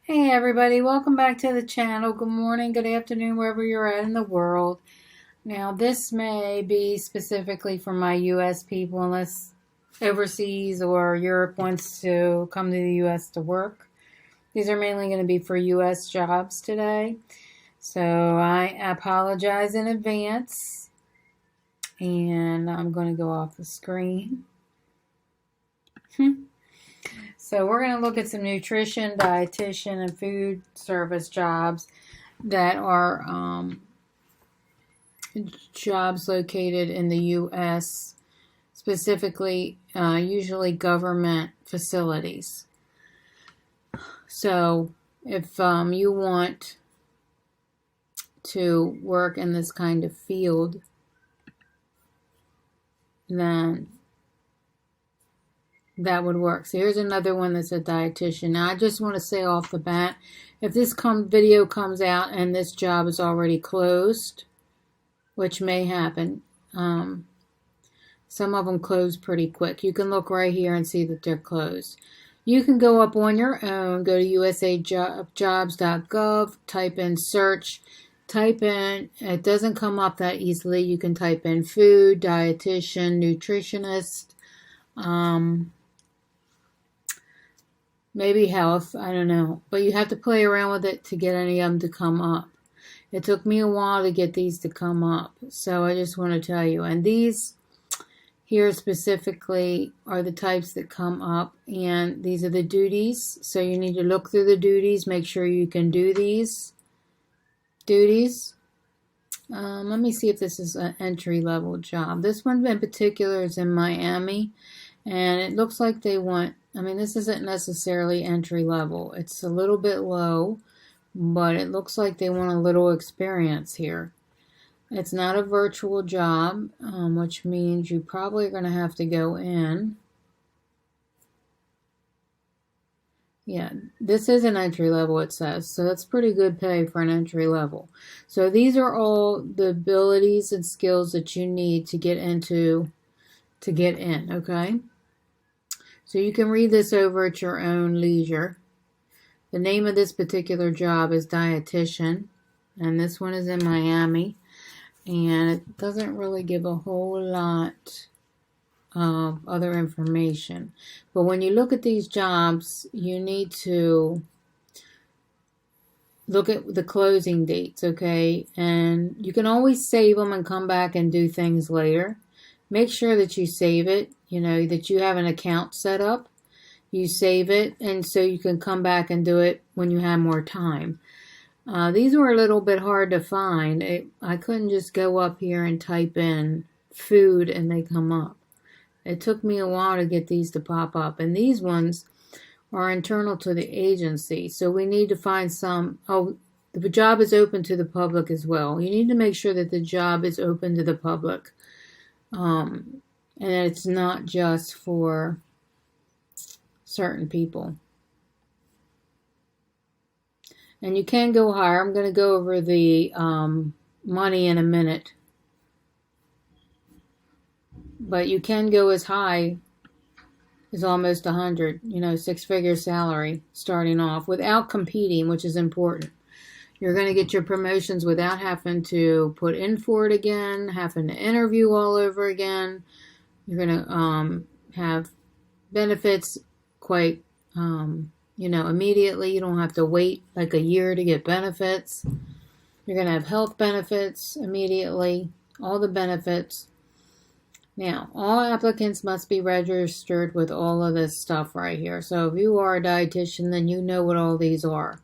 Hey everybody, welcome back to the channel. Good morning, good afternoon, wherever you're at in the world. Now this may be specifically for my US people unless overseas or Europe wants to come to the US to work. These are mainly going to be for US jobs today. So I apologize in advance. And I'm going to go off the screen. So we're going to look at some nutrition, dietitian, and food service jobs that are jobs located in the U.S., specifically usually government facilities. So if you want to work in this kind of field, then that would work. So here's another one that's a dietitian. Now I just want to say off the bat, if this video comes out and this job is already closed, which may happen, some of them close pretty quick. You can look right here and see that they're closed. You can go up on your own, go to usajobs.gov, type in search, type in, it doesn't come up that easily. You can type in food, dietitian, nutritionist, maybe health, I don't know. But you have to play around with it to get any of them to come up. It took me a while to get these to come up. So I just want to tell you. And these here specifically are the types that come up. And these are the duties. So you need to look through the duties. Make sure you can do these duties. Let me see if this is an entry-level job. This one in particular is in Miami. And it looks like they want, this isn't necessarily entry level. It's a little bit low, but it looks like they want a little experience here. It's not a virtual job, which means you probably are going to have to go in. Yeah, this is an entry level, it says. So that's pretty good pay for an entry level. So these are all the abilities and skills that you need to get in, okay? So you can read this over at your own leisure. The name of this particular job is dietitian, and this one is in Miami, and it doesn't really give a whole lot of other information. But when you look at these jobs, you need to look at the closing dates, okay? And you can always save them and come back and do things later. Make sure that you save it, that you have an account set up. You save it, and so you can come back and do it when you have more time. These were a little bit hard to find. I couldn't just go up here and type in food and they come up. It took me a while to get these to pop up. And these ones are internal to the agency. So we need to find some. Oh, the job is open to the public as well. You need to make sure that the job is open to the public. And it's not just for certain people. And you can go higher. I'm going to go over the money in a minute. But you can go as high as almost 100, six-figure salary starting off without competing, which is important. You're going to get your promotions without having to put in for it again, having to interview all over again. You're going to have benefits quite, immediately. You don't have to wait like a year to get benefits. You're going to have health benefits immediately, all the benefits. Now, all applicants must be registered with all of this stuff right here. So if you are a dietitian, then you know what all these are.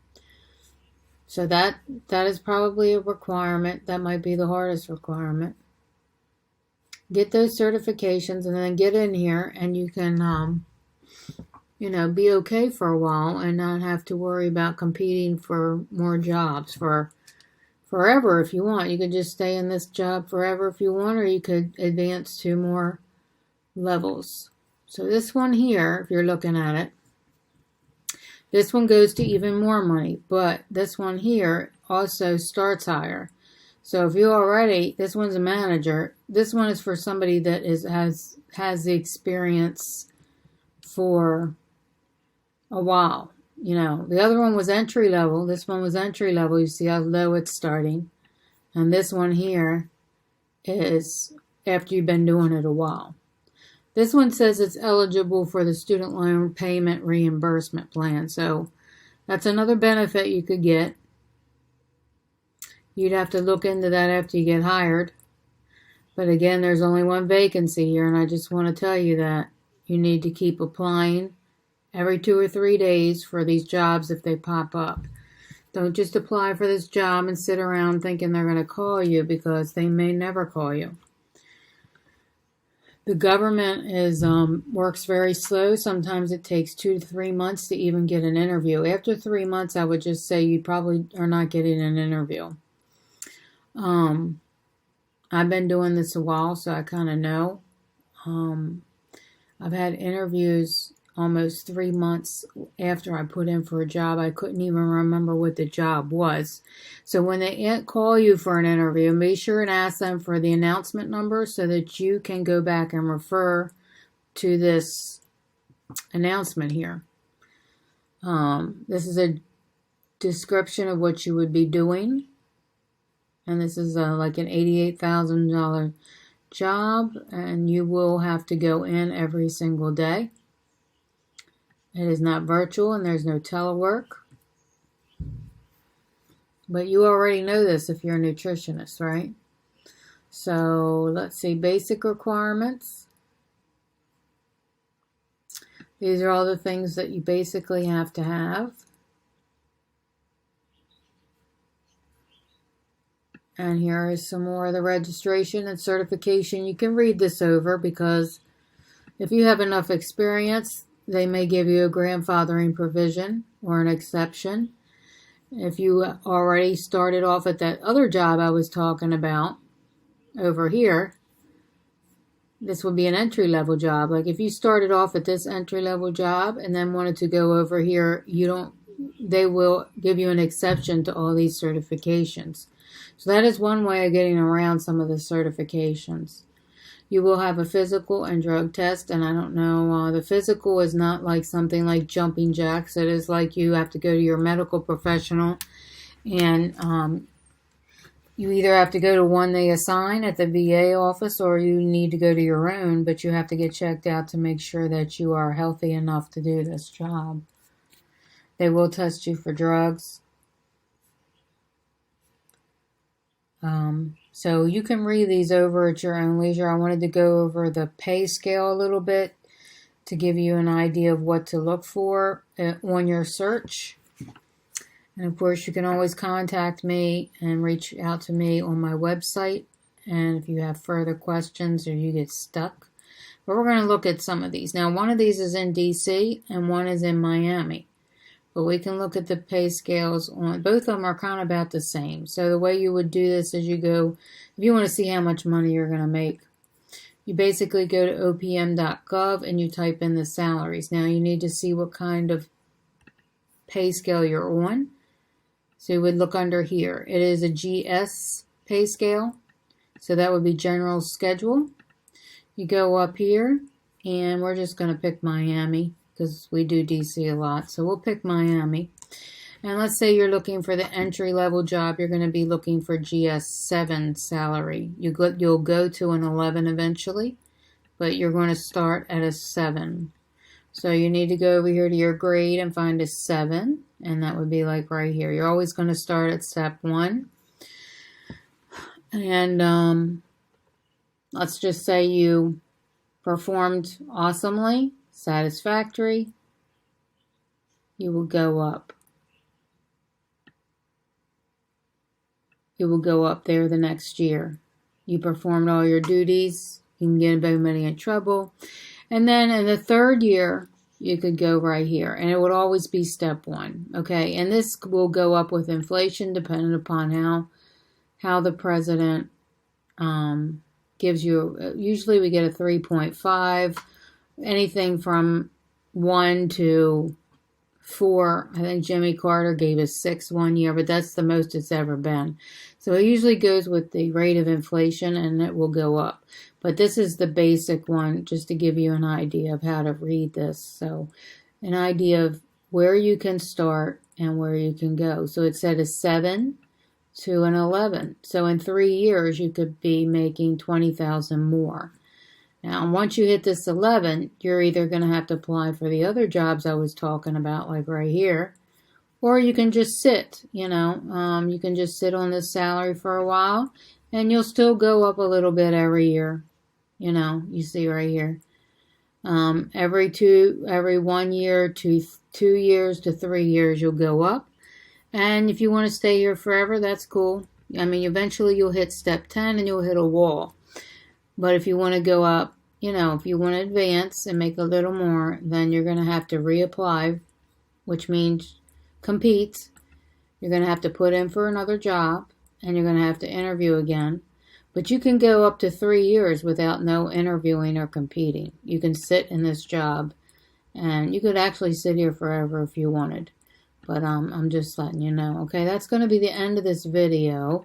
So that is probably a requirement. That might be the hardest requirement. Get those certifications and then get in here and you can, be okay for a while and not have to worry about competing for more jobs for forever if you want. You could just stay in this job forever if you want, or you could advance to more levels. So this one here, if you're looking at it, this one goes to even more money, but this one here also starts higher. So if you already, this one's a manager, this one is for somebody that has the experience for a while. The other one was entry level. This one was entry level. You see how low it's starting. And this one here is after you've been doing it a while. This one says it's eligible for the student loan payment reimbursement plan. So that's another benefit you could get. You'd have to look into that after you get hired. But again, there's only one vacancy here, and I just want to tell you that you need to keep applying every 2 or 3 days for these jobs if they pop up. Don't just apply for this job and sit around thinking they're going to call you, because they may never call you. The government works very slow. Sometimes it takes 2 to 3 months to even get an interview. After 3 months, I would just say you probably are not getting an interview. I've been doing this a while, so I kind of know. I've had interviews almost 3 months after I put in for a job. I couldn't even remember what the job was. So when they call you for an interview, be sure and ask them for the announcement number so that you can go back and refer to this announcement here. This is a description of what you would be doing. And this is like an $88,000 job, and you will have to go in every single day. It is not virtual, and there's no telework. But you already know this if you're a nutritionist, right? So let's see, basic requirements. These are all the things that you basically have to have. And here is some more of the registration and certification. You can read this over, because if you have enough experience, they may give you a grandfathering provision or an exception. If you already started off at that other job I was talking about over here, this would be an entry-level job. Like if you started off at this entry-level job and then wanted to go over here, they will give you an exception to all these certifications. So that is one way of getting around some of the certifications. You will have a physical and drug test, and I don't know, the physical is not like something like jumping jacks. It is like you have to go to your medical professional, and you either have to go to one they assign at the VA office, or you need to go to your own, but you have to get checked out to make sure that you are healthy enough to do this job. They will test you for drugs. So you can read these over at your own leisure. I wanted to go over the pay scale a little bit to give you an idea of what to look for on your search. And of course, you can always contact me and reach out to me on my website. And if you have further questions or you get stuck. But we're going to look at some of these. Now, one of these is in DC and one is in Miami. But we can look at the pay scales on both of them are kind of about the same. So the way you would do this is you go, if you want to see how much money you're going to make, you basically go to opm.gov and you type in the salaries. Now you need to see what kind of pay scale you're on. So you would look under here. It is a GS pay scale. So that would be general schedule. You go up here and we're just going to pick Miami, because we do DC a lot. So we'll pick Miami. And let's say you're looking for the entry-level job. You're going to be looking for GS7 salary. You'll go to an 11 eventually, but you're going to start at a 7. So you need to go over here to your grade and find a 7, and that would be like right here. You're always going to start at step 1. And let's just say you performed awesomely, satisfactory, you will go up. You will go up there the next year. You performed all your duties. You can get everybody in trouble. And then in the 3rd year, you could go right here. And it would always be step 1. Okay, and this will go up with inflation depending upon how the president gives you. Usually we get a 3.5. Anything from 1 to 4. I think Jimmy Carter gave us 6 one year, but that's the most it's ever been. So it usually goes with the rate of inflation, and it will go up. But this is the basic one, just to give you an idea of how to read this. So an idea of where you can start and where you can go. So it said a 7 to an 11. So in 3 years, you could be making 20,000 more. Now, once you hit this 11, you're either going to have to apply for the other jobs I was talking about, like right here, or you can just sit, you can just sit on this salary for a while, and you'll still go up a little bit every year. You see right here. Every 1 year to 2 years to 3 years, you'll go up. And if you want to stay here forever, that's cool. I mean, eventually you'll hit step 10 and you'll hit a wall. But if you want to go up, if you want to advance and make a little more, then you're going to have to reapply, which means compete. You're going to have to put in for another job, and you're going to have to interview again. But you can go up to 3 years without no interviewing or competing. You can sit in this job, and you could actually sit here forever if you wanted. But I'm just letting you know. Okay, that's going to be the end of this video.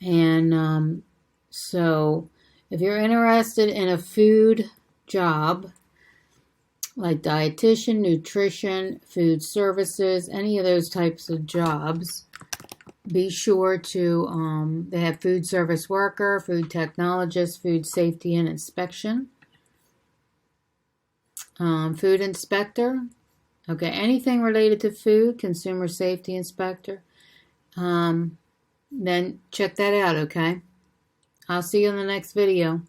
And so if you're interested in a food job, like dietitian, nutrition, food services, any of those types of jobs, be sure to, they have food service worker, food technologist, food safety and inspection, food inspector, okay, anything related to food, consumer safety inspector, then check that out, okay? I'll see you in the next video.